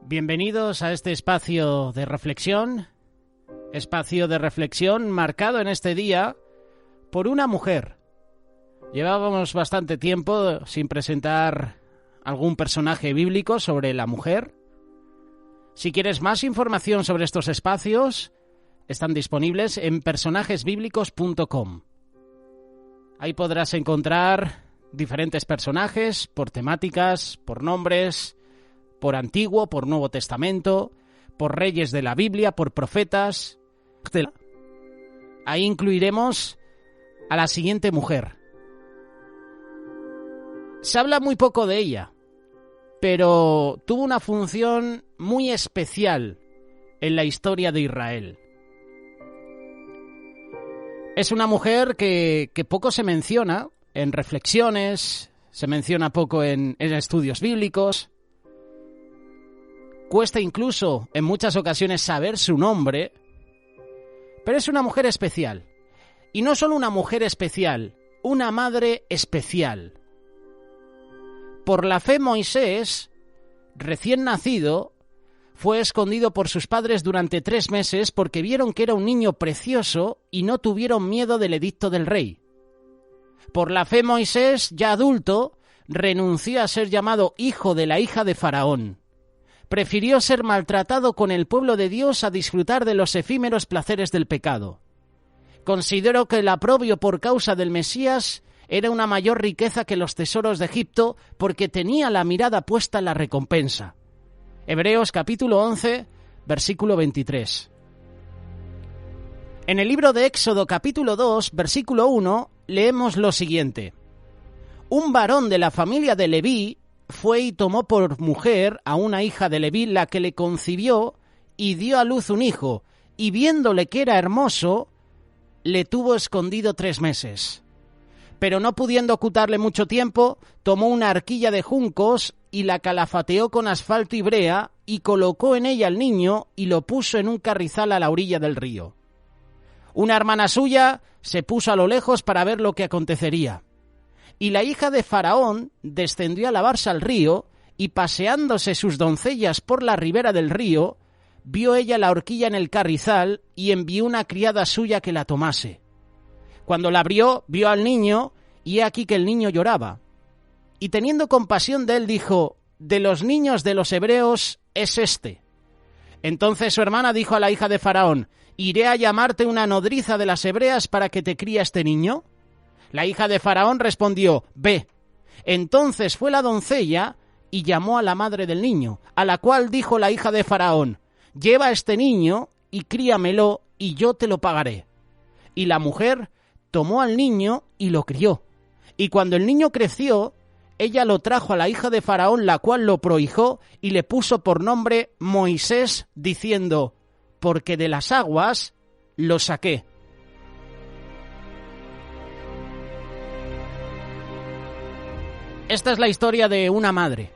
Bienvenidos a este espacio de reflexión marcado en este día por una mujer. Llevábamos bastante tiempo sin presentar algún personaje bíblico sobre la mujer. Si quieres más información sobre estos espacios, están disponibles en personajesbiblicos.com. Ahí podrás encontrar diferentes personajes por temáticas, por nombres, por Antiguo, por Nuevo Testamento, por reyes de la Biblia, por profetas. Ahí incluiremos a la siguiente mujer. Se habla muy poco de ella, pero tuvo una función muy especial en la historia de Israel. Es una mujer que poco se menciona en reflexiones, se menciona poco en estudios bíblicos. Cuesta incluso en muchas ocasiones saber su nombre, pero es una mujer especial. Y no solo una mujer especial, una madre especial. Por la fe, Moisés, recién nacido, fue escondido por sus padres durante 3 meses porque vieron que era un niño precioso y no tuvieron miedo del edicto del rey. Por la fe, Moisés, ya adulto, renunció a ser llamado hijo de la hija de Faraón. Prefirió ser maltratado con el pueblo de Dios a disfrutar de los efímeros placeres del pecado. Consideró que el aprobio por causa del Mesías era una mayor riqueza que los tesoros de Egipto porque tenía la mirada puesta en la recompensa. Hebreos capítulo 11, versículo 23. En el libro de Éxodo capítulo 2, versículo 1, leemos lo siguiente. Un varón de la familia de Leví fue y tomó por mujer a una hija de Leví, la que le concibió y dio a luz un hijo, y viéndole que era hermoso, le tuvo escondido 3 meses. Pero no pudiendo ocultarle mucho tiempo, tomó una arquilla de juncos y la calafateó con asfalto y brea, y colocó en ella al niño y lo puso en un carrizal a la orilla del río. Una hermana suya se puso a lo lejos para ver lo que acontecería. Y la hija de Faraón descendió a lavarse al río, y paseándose sus doncellas por la ribera del río, vio ella la horquilla en el carrizal y envió una criada suya que la tomase. Cuando la abrió, vio al niño, y he aquí que el niño lloraba. Y teniendo compasión de él, dijo: «De los niños de los hebreos es este». Entonces su hermana dijo a la hija de Faraón: «¿Iré a llamarte una nodriza de las hebreas para que te críe este niño?». La hija de Faraón respondió: «Ve». Entonces fue la doncella y llamó a la madre del niño, a la cual dijo la hija de Faraón: «Lleva a este niño y críamelo, y yo te lo pagaré». Y la mujer tomó al niño y lo crió. Y cuando el niño creció, ella lo trajo a la hija de Faraón, la cual lo prohijó y le puso por nombre Moisés, diciendo: «Porque de las aguas lo saqué». Esta es la historia de una madre,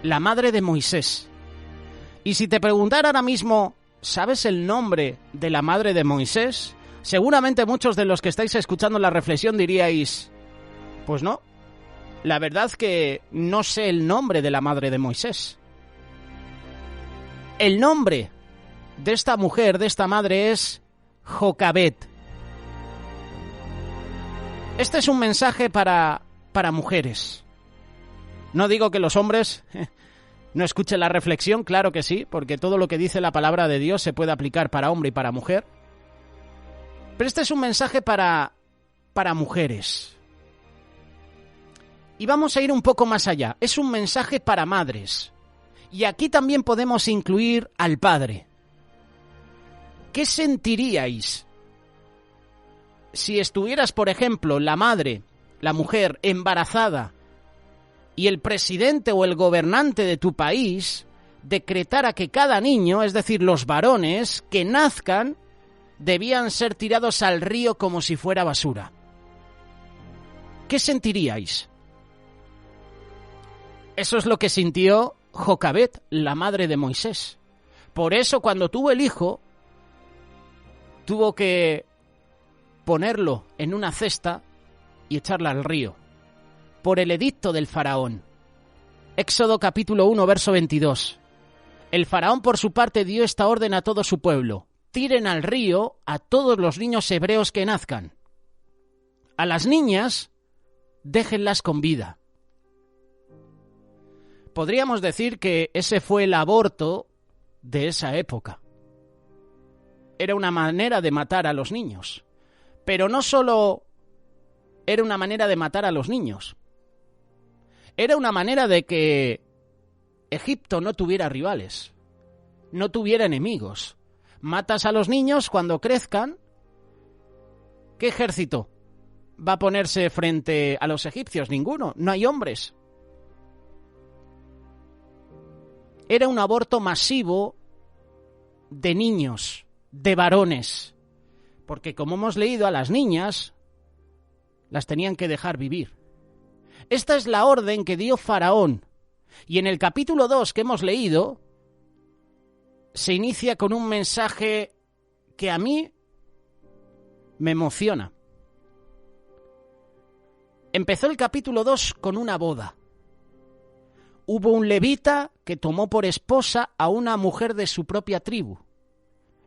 la madre de Moisés. Y si te preguntara ahora mismo, ¿sabes el nombre de la madre de Moisés? Seguramente muchos de los que estáis escuchando la reflexión diríais: pues no, la verdad que no sé el nombre de la madre de Moisés. El nombre de esta mujer, de esta madre, es Jocabed. Este es un mensaje para mujeres. No digo que los hombres no escuchen la reflexión, claro que sí, porque todo lo que dice la palabra de Dios se puede aplicar para hombre y para mujer. Pero este es un mensaje para mujeres. Y vamos a ir un poco más allá. Es un mensaje para madres. Y aquí también podemos incluir al padre. ¿Qué sentiríais si estuvieras, por ejemplo, la madre, la mujer embarazada, y el presidente o el gobernante de tu país decretara que cada niño, es decir, los varones que nazcan, debían ser tirados al río como si fuera basura? ¿Qué sentiríais? Eso es lo que sintió Jocabed, la madre de Moisés. Por eso, cuando tuvo el hijo, tuvo que ponerlo en una cesta y echarla al río, por el edicto del faraón. Éxodo capítulo 1, verso 22. El faraón, por su parte, dio esta orden a todo su pueblo: tiren al río a todos los niños hebreos que nazcan. A las niñas, déjenlas con vida. Podríamos decir que ese fue el aborto de esa época. Era una manera de matar a los niños. Pero no solo era una manera de matar a los niños. Era una manera de que Egipto no tuviera rivales, no tuviera enemigos. Matas a los niños, cuando crezcan, ¿qué ejército va a ponerse frente a los egipcios? Ninguno, no hay hombres. Era un aborto masivo de niños, de varones, porque como hemos leído, a las niñas las tenían que dejar vivir. Esta es la orden que dio Faraón, y en el capítulo 2 que hemos leído se inicia con un mensaje que a mí me emociona. Empezó el capítulo 2 con una boda. Hubo un levita que tomó por esposa a una mujer de su propia tribu.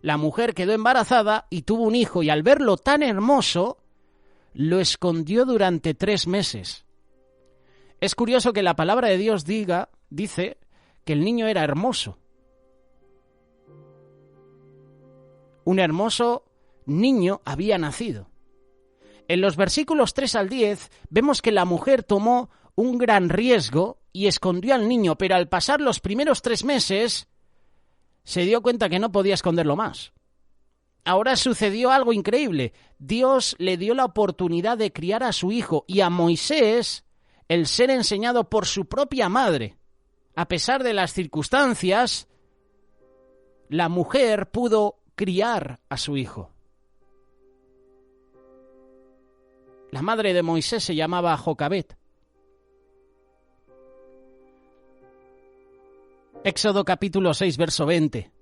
La mujer quedó embarazada y tuvo un hijo, y al verlo tan hermoso, lo escondió durante 3 meses. Es curioso que la palabra de Dios dice que el niño era hermoso. Un hermoso niño había nacido. En los versículos 3 al 10 vemos que la mujer tomó un gran riesgo y escondió al niño, pero al pasar los primeros 3 meses se dio cuenta que no podía esconderlo más. Ahora sucedió algo increíble. Dios le dio la oportunidad de criar a su hijo, y a Moisés el ser enseñado por su propia madre. A pesar de las circunstancias, la mujer pudo criar a su hijo. La madre de Moisés se llamaba Jocabet. Éxodo capítulo 6, verso 20.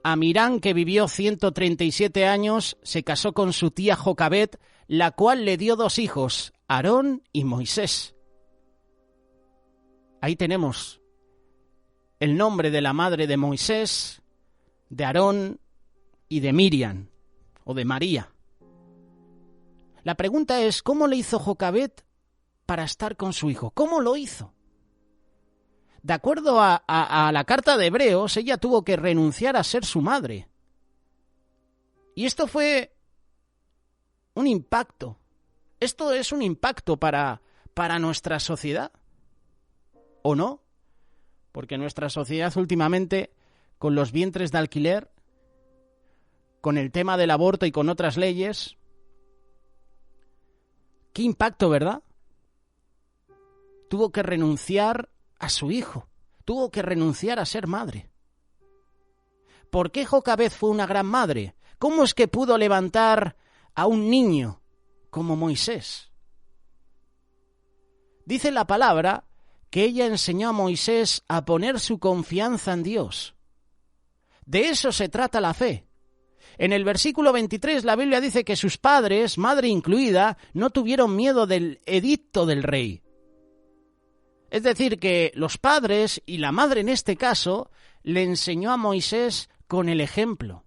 Amirán, que vivió 137 años, se casó con su tía Jocabet, la cual le dio 2 hijos, Aarón y Moisés. Ahí tenemos el nombre de la madre de Moisés, de Aarón y de Miriam, o de María. La pregunta es, ¿cómo le hizo Jocabet para estar con su hijo? ¿Cómo lo hizo? De acuerdo a la carta de Hebreos, ella tuvo que renunciar a ser su madre. Y esto fue un impacto. Esto es un impacto para nuestra sociedad. ¿O no? Porque nuestra sociedad últimamente, con los vientres de alquiler, con el tema del aborto y con otras leyes, qué impacto, ¿verdad? Tuvo que renunciar a su hijo, tuvo que renunciar a ser madre. ¿Por qué Jocabet fue una gran madre? ¿Cómo es que pudo levantar a un niño como Moisés? Dice la palabra que ella enseñó a Moisés a poner su confianza en Dios. De eso se trata la fe. En el versículo 23 la Biblia dice que sus padres, madre incluida, no tuvieron miedo del edicto del rey. Es decir, que los padres, y la madre en este caso, le enseñó a Moisés con el ejemplo.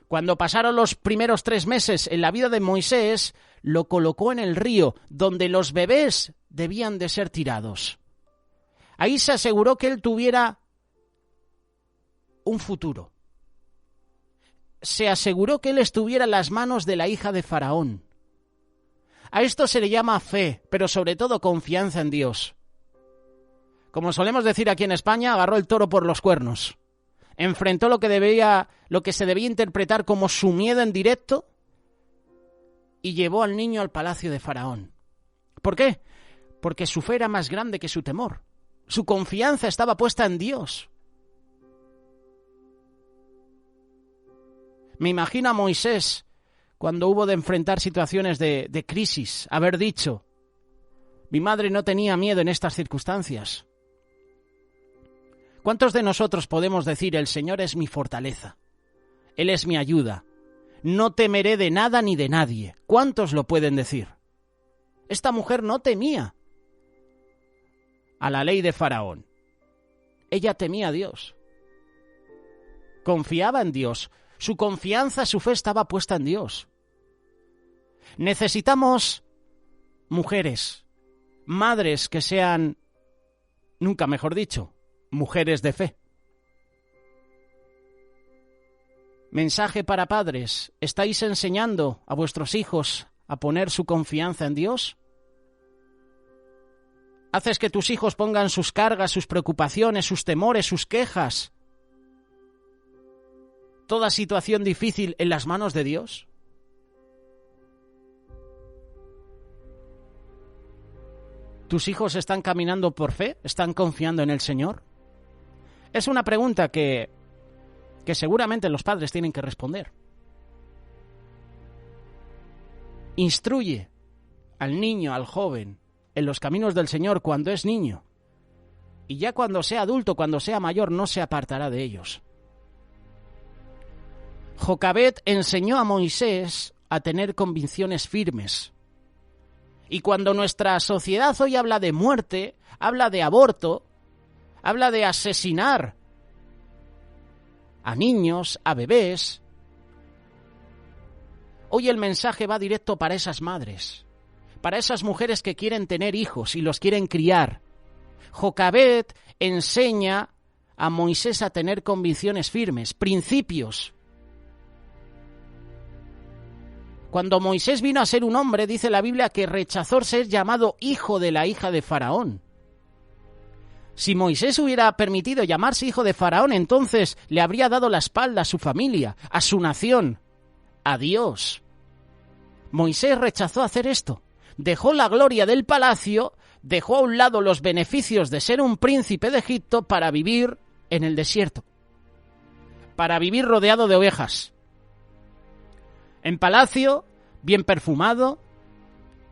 Cuando pasaron los primeros 3 meses en la vida de Moisés, lo colocó en el río, donde los bebés debían de ser tirados. Ahí se aseguró que él tuviera un futuro. Se aseguró que él estuviera en las manos de la hija de Faraón. A esto se le llama fe, pero sobre todo confianza en Dios. Como solemos decir aquí en España, agarró el toro por los cuernos. Enfrentó lo que se debía interpretar como su miedo en directo y llevó al niño al palacio de Faraón. ¿Por qué? Porque su fe era más grande que su temor. Su confianza estaba puesta en Dios. Me imagino a Moisés, cuando hubo de enfrentar situaciones de crisis, haber dicho: mi madre no tenía miedo en estas circunstancias. ¿Cuántos de nosotros podemos decir: el Señor es mi fortaleza, Él es mi ayuda, no temeré de nada ni de nadie? ¿Cuántos lo pueden decir? Esta mujer no temía a la ley de Faraón. Ella temía a Dios. Confiaba en Dios. Su confianza, su fe estaba puesta en Dios. Necesitamos mujeres, madres que sean, nunca mejor dicho, mujeres de fe. Mensaje para padres. ¿Estáis enseñando a vuestros hijos a poner su confianza en Dios? ¿Haces que tus hijos pongan sus cargas, sus preocupaciones, sus temores, sus quejas, toda situación difícil en las manos de Dios? ¿Tus hijos están caminando por fe? ¿Están confiando en el Señor? Es una pregunta que seguramente los padres tienen que responder. Instruye al niño, al joven, en los caminos del Señor cuando es niño. Y ya cuando sea adulto, cuando sea mayor, no se apartará de ellos. Jocabed enseñó a Moisés a tener convicciones firmes. Y cuando nuestra sociedad hoy habla de muerte, habla de aborto, habla de asesinar a niños, a bebés, hoy el mensaje va directo para esas madres, para esas mujeres que quieren tener hijos y los quieren criar. Jocabed enseña a Moisés a tener convicciones firmes, principios. Cuando Moisés vino a ser un hombre, dice la Biblia que rechazó ser llamado hijo de la hija de Faraón. Si Moisés hubiera permitido llamarse hijo de Faraón, entonces le habría dado la espalda a su familia, a su nación, a Dios. Moisés rechazó hacer esto. Dejó la gloria del palacio, dejó a un lado los beneficios de ser un príncipe de Egipto para vivir en el desierto, para vivir rodeado de ovejas. En palacio, bien perfumado,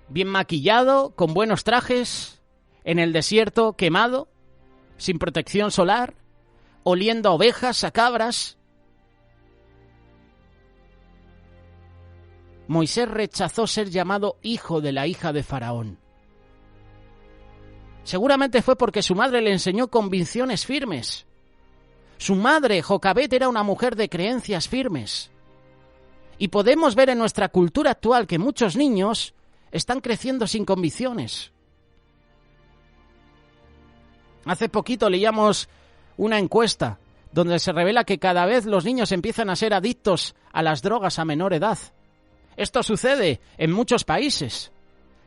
bien maquillado, con buenos trajes, en el desierto quemado, sin protección solar, oliendo a ovejas, a cabras. Moisés rechazó ser llamado hijo de la hija de Faraón. Seguramente fue porque su madre le enseñó convicciones firmes. Su madre, Jocabed, era una mujer de creencias firmes. Y podemos ver en nuestra cultura actual que muchos niños están creciendo sin convicciones. Hace poquito leíamos una encuesta donde se revela que cada vez los niños empiezan a ser adictos a las drogas a menor edad. Esto sucede en muchos países.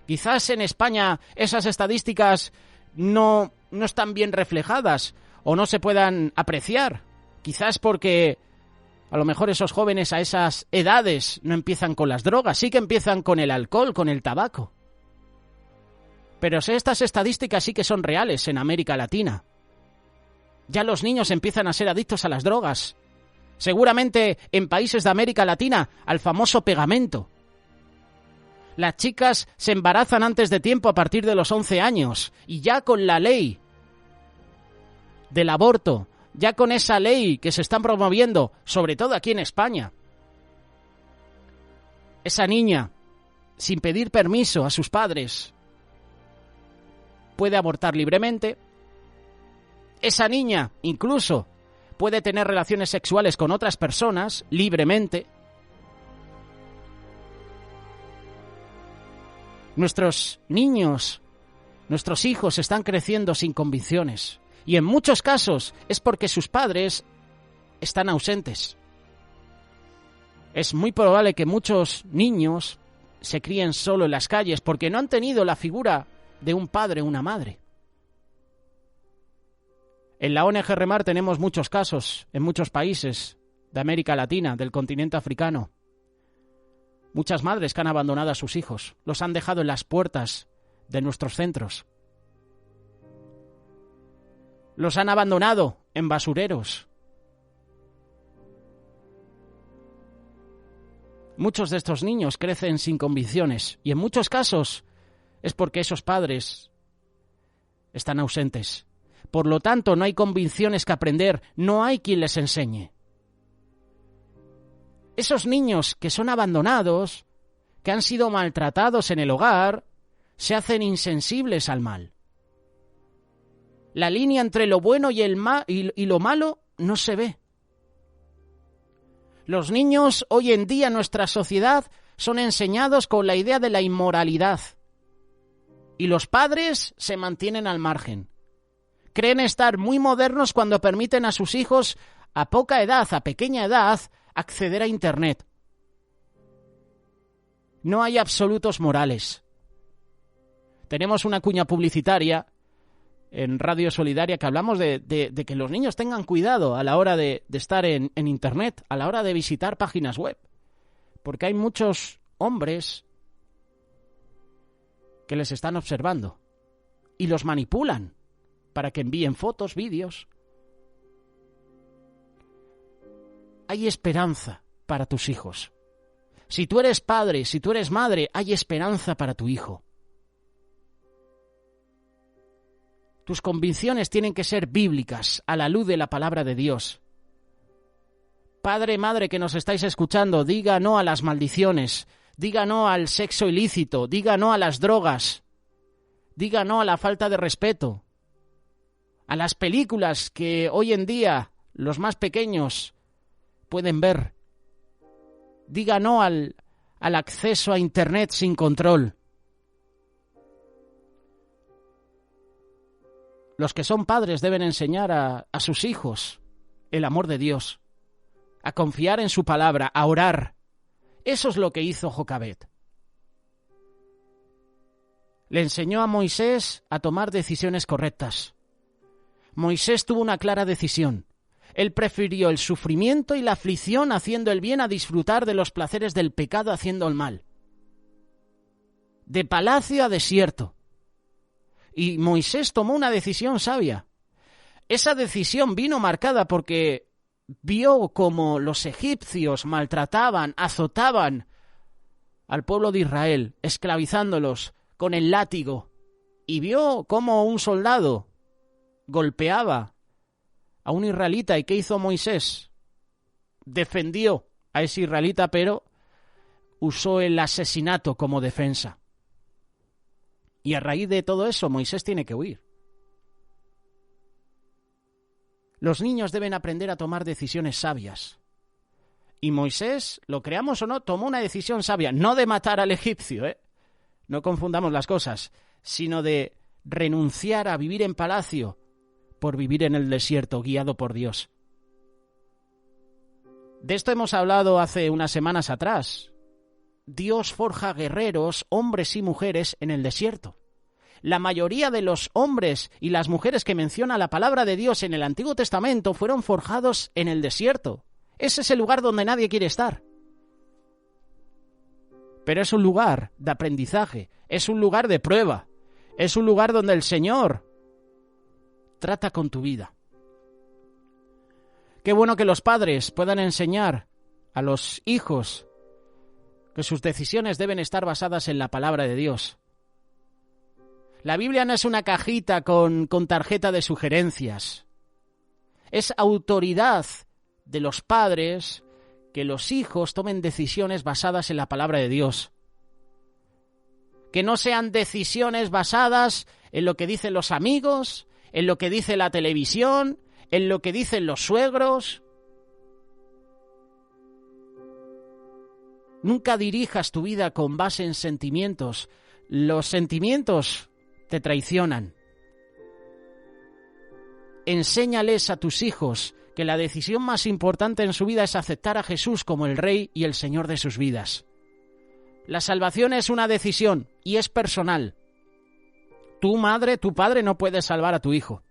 Quizás en España esas estadísticas no están bien reflejadas o no se puedan apreciar. Quizás porque a lo mejor esos jóvenes a esas edades no empiezan con las drogas, sí que empiezan con el alcohol, con el tabaco. Pero estas estadísticas sí que son reales en América Latina. Ya los niños empiezan a ser adictos a las drogas. Seguramente en países de América Latina al famoso pegamento. Las chicas se embarazan antes de tiempo a partir de los 11 años y ya con la ley del aborto, ya con esa ley que se está promoviendo, sobre todo aquí en España, esa niña, sin pedir permiso a sus padres, puede abortar libremente. Esa niña, incluso, puede tener relaciones sexuales con otras personas libremente. Nuestros niños, nuestros hijos están creciendo sin convicciones. Y en muchos casos es porque sus padres están ausentes. Es muy probable que muchos niños se críen solo en las calles porque no han tenido la figura de un padre o una madre. En la ONG Remar tenemos muchos casos en muchos países de América Latina, del continente africano. Muchas madres que han abandonado a sus hijos, los han dejado en las puertas de nuestros centros. Los han abandonado en basureros. Muchos de estos niños crecen sin convicciones y en muchos casos es porque esos padres están ausentes. Por lo tanto, no hay convicciones que aprender, no hay quien les enseñe. Esos niños que son abandonados, que han sido maltratados en el hogar, se hacen insensibles al mal. La línea entre lo bueno y lo malo no se ve. Los niños hoy en día en nuestra sociedad son enseñados con la idea de la inmoralidad. Y los padres se mantienen al margen. Creen estar muy modernos cuando permiten a sus hijos a poca edad, a pequeña edad, acceder a Internet. No hay absolutos morales. Tenemos una cuña publicitaria en Radio Solidaria que hablamos de que los niños tengan cuidado a la hora de estar en Internet, a la hora de visitar páginas web. Porque hay muchos hombres que les están observando y los manipulan para que envíen fotos, vídeos. Hay esperanza para tus hijos. Si tú eres padre, si tú eres madre, hay esperanza para tu hijo. Tus convicciones tienen que ser bíblicas, a la luz de la palabra de Dios. Padre, madre que nos estáis escuchando, diga no a las maldiciones, diga no al sexo ilícito, diga no a las drogas, diga no a la falta de respeto, a las películas que hoy en día los más pequeños pueden ver. Diga no al acceso a Internet sin control. Los que son padres deben enseñar a sus hijos el amor de Dios, a confiar en su palabra, a orar. Eso es lo que hizo Jocabed. Le enseñó a Moisés a tomar decisiones correctas. Moisés tuvo una clara decisión. Él prefirió el sufrimiento y la aflicción haciendo el bien a disfrutar de los placeres del pecado haciendo el mal. De palacio a desierto. Y Moisés tomó una decisión sabia. Esa decisión vino marcada porque vio cómo los egipcios maltrataban, azotaban al pueblo de Israel, esclavizándolos con el látigo. Y vio cómo un soldado golpeaba a un israelita. ¿Y qué hizo Moisés? Defendió a ese israelita, pero usó el asesinato como defensa. Y a raíz de todo eso, Moisés tiene que huir. Los niños deben aprender a tomar decisiones sabias. Y Moisés, lo creamos o no, tomó una decisión sabia, no de matar al egipcio, no confundamos las cosas, sino de renunciar a vivir en palacio por vivir en el desierto, guiado por Dios. De esto hemos hablado hace unas semanas atrás. Dios forja guerreros, hombres y mujeres, en el desierto. La mayoría de los hombres y las mujeres que menciona la palabra de Dios en el Antiguo Testamento fueron forjados en el desierto. Ese es el lugar donde nadie quiere estar. Pero es un lugar de aprendizaje, es un lugar de prueba, es un lugar donde el Señor trata con tu vida. Qué bueno que los padres puedan enseñar a los hijos que sus decisiones deben estar basadas en la palabra de Dios. La Biblia no es una cajita con tarjeta de sugerencias. Es autoridad de los padres que los hijos tomen decisiones basadas en la palabra de Dios. Que no sean decisiones basadas en lo que dicen los amigos, en lo que dice la televisión, en lo que dicen los suegros. Nunca dirijas tu vida con base en sentimientos. Los sentimientos te traicionan. Enséñales a tus hijos que la decisión más importante en su vida es aceptar a Jesús como el Rey y el Señor de sus vidas. La salvación es una decisión y es personal. Tu madre, tu padre no puede salvar a tu hijo.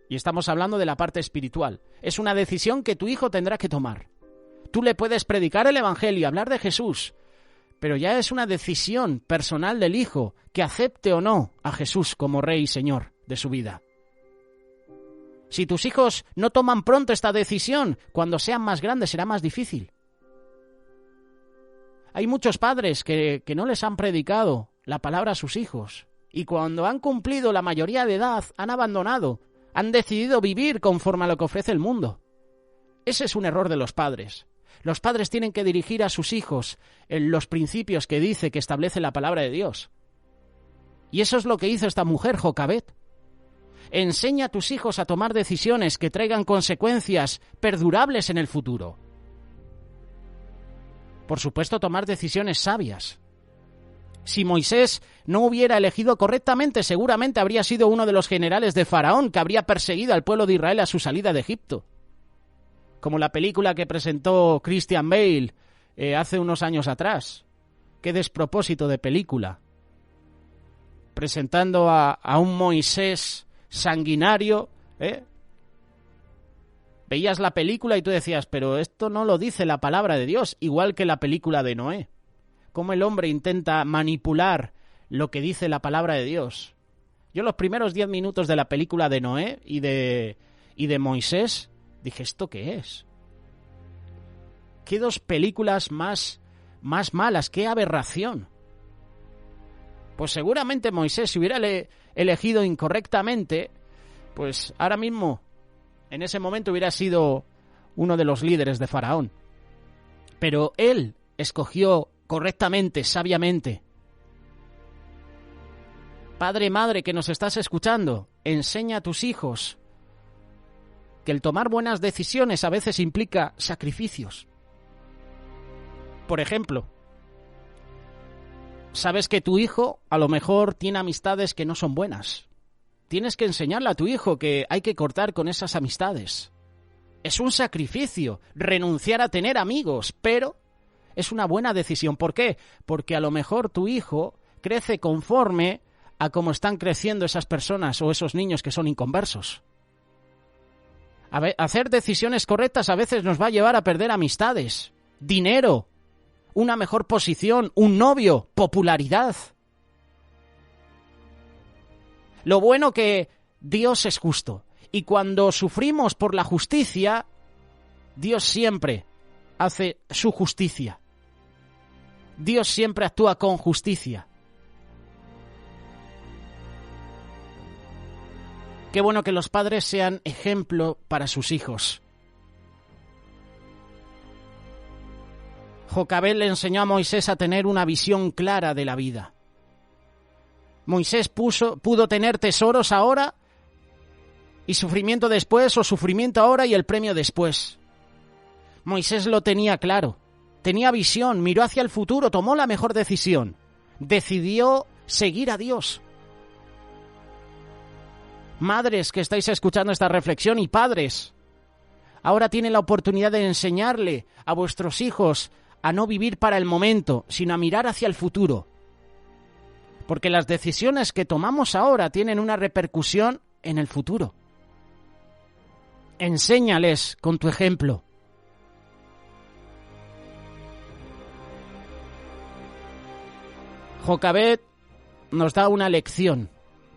Y estamos hablando de la parte espiritual. Es una decisión que tu hijo tendrá que tomar. Tú le puedes predicar el Evangelio, hablar de Jesús, pero ya es una decisión personal del hijo que acepte o no a Jesús como Rey y Señor de su vida. Si tus hijos no toman pronto esta decisión, cuando sean más grandes será más difícil. Hay muchos padres que no les han predicado la palabra a sus hijos y cuando han cumplido la mayoría de edad han abandonado, han decidido vivir conforme a lo que ofrece el mundo. Ese es un error de los padres. Los padres tienen que dirigir a sus hijos en los principios que dice, que establece la palabra de Dios. Y eso es lo que hizo esta mujer, Jocabed. Enseña a tus hijos a tomar decisiones que traigan consecuencias perdurables en el futuro. Por supuesto, tomar decisiones sabias. Si Moisés no hubiera elegido correctamente, seguramente habría sido uno de los generales de Faraón que habría perseguido al pueblo de Israel a su salida de Egipto. Como la película que presentó Christian Bale hace unos años atrás. Qué despropósito de película. Presentando a un Moisés sanguinario, Veías la película y tú decías, pero esto no lo dice la palabra de Dios, igual que la película de Noé. Cómo el hombre intenta manipular lo que dice la palabra de Dios. Yo los primeros 10 minutos de la película de Noé y de Moisés, dije, ¿esto qué es? ¿Qué dos películas más malas? ¡Qué aberración! Pues seguramente Moisés, si hubiera elegido incorrectamente, pues ahora mismo, en ese momento hubiera sido uno de los líderes de Faraón. Pero él escogió correctamente, sabiamente. Padre, madre, que nos estás escuchando, enseña a tus hijos que el tomar buenas decisiones a veces implica sacrificios. Por ejemplo, sabes que tu hijo a lo mejor tiene amistades que no son buenas. Tienes que enseñarle a tu hijo que hay que cortar con esas amistades. Es un sacrificio renunciar a tener amigos, pero es una buena decisión. ¿Por qué? Porque a lo mejor tu hijo crece conforme a cómo están creciendo esas personas o esos niños que son inconversos. Hacer decisiones correctas a veces nos va a llevar a perder amistades, dinero, una mejor posición, un novio, popularidad. Lo bueno que Dios es justo y cuando sufrimos por la justicia, Dios siempre hace su justicia. Dios siempre actúa con justicia. Qué bueno que los padres sean ejemplo para sus hijos. Jocabed le enseñó a Moisés a tener una visión clara de la vida. Moisés pudo tener tesoros ahora y sufrimiento después, o sufrimiento ahora y el premio después. Moisés lo tenía claro, tenía visión, miró hacia el futuro, tomó la mejor decisión, decidió seguir a Dios. Madres que estáis escuchando esta reflexión y padres, ahora tienen la oportunidad de enseñarle a vuestros hijos a no vivir para el momento, sino a mirar hacia el futuro. Porque las decisiones que tomamos ahora tienen una repercusión en el futuro. Enséñales con tu ejemplo. Jocabed nos da una lección,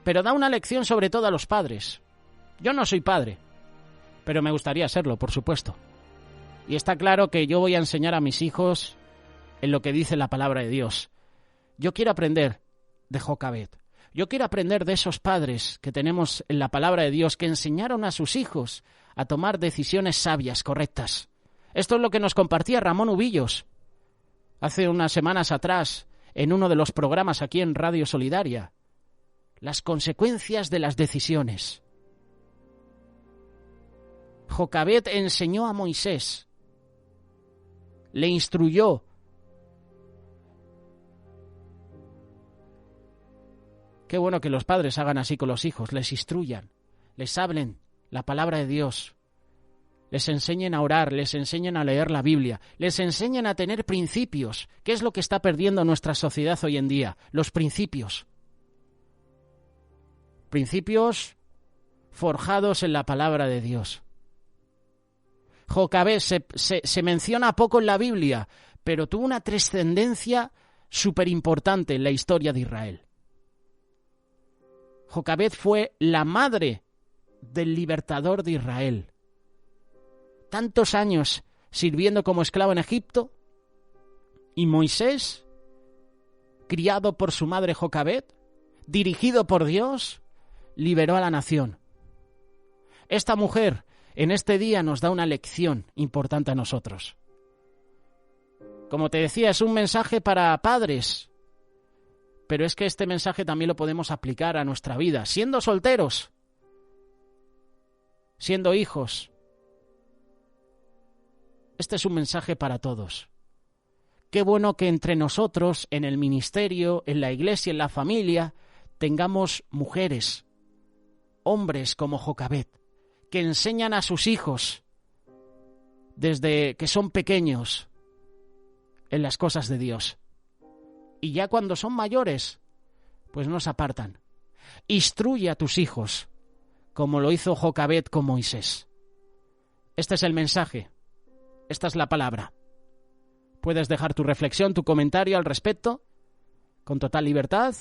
pero da una lección sobre todo a los padres. Yo no soy padre, pero me gustaría serlo, por supuesto. Y está claro que yo voy a enseñar a mis hijos en lo que dice la palabra de Dios. Yo quiero aprender de Jocabed. Yo quiero aprender de esos padres que tenemos en la palabra de Dios que enseñaron a sus hijos a tomar decisiones sabias, correctas. Esto es lo que nos compartía Ramón Ubillos hace unas semanas atrás en uno de los programas aquí en Radio Solidaria. Las consecuencias de las decisiones. Jocabed enseñó a Moisés, le instruyó. Qué bueno que los padres hagan así con los hijos, les instruyan, les hablen la palabra de Dios, les enseñen a orar, les enseñen a leer la Biblia, les enseñen a tener principios. ¿Qué es lo que está perdiendo nuestra sociedad hoy en día? Los principios. Principios forjados en la palabra de Dios. Jocabed se menciona poco en la Biblia, pero tuvo una trascendencia súper importante en la historia de Israel. Jocabed fue la madre del libertador de Israel. Tantos años sirviendo como esclavo en Egipto, y Moisés, criado por su madre Jocabed, dirigido por Dios, liberó a la nación. Esta mujer en este día nos da una lección importante a nosotros. Como te decía, es un mensaje para padres, pero es que este mensaje también lo podemos aplicar a nuestra vida. Siendo solteros, siendo hijos. Este es un mensaje para todos. Qué bueno que entre nosotros, en el ministerio, en la iglesia, en la familia, tengamos mujeres, hombres como Jocabed, que enseñan a sus hijos desde que son pequeños en las cosas de Dios. Y ya cuando son mayores, pues no se apartan. Instruye a tus hijos, como lo hizo Jocabed con Moisés. Este es el mensaje. Esta es la palabra. Puedes dejar tu reflexión, tu comentario al respecto, con total libertad.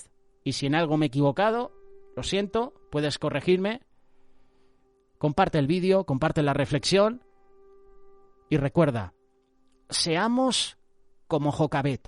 Y si en algo me he equivocado, lo siento, puedes corregirme. Comparte el vídeo, comparte la reflexión. Y recuerda, seamos como Jocabed.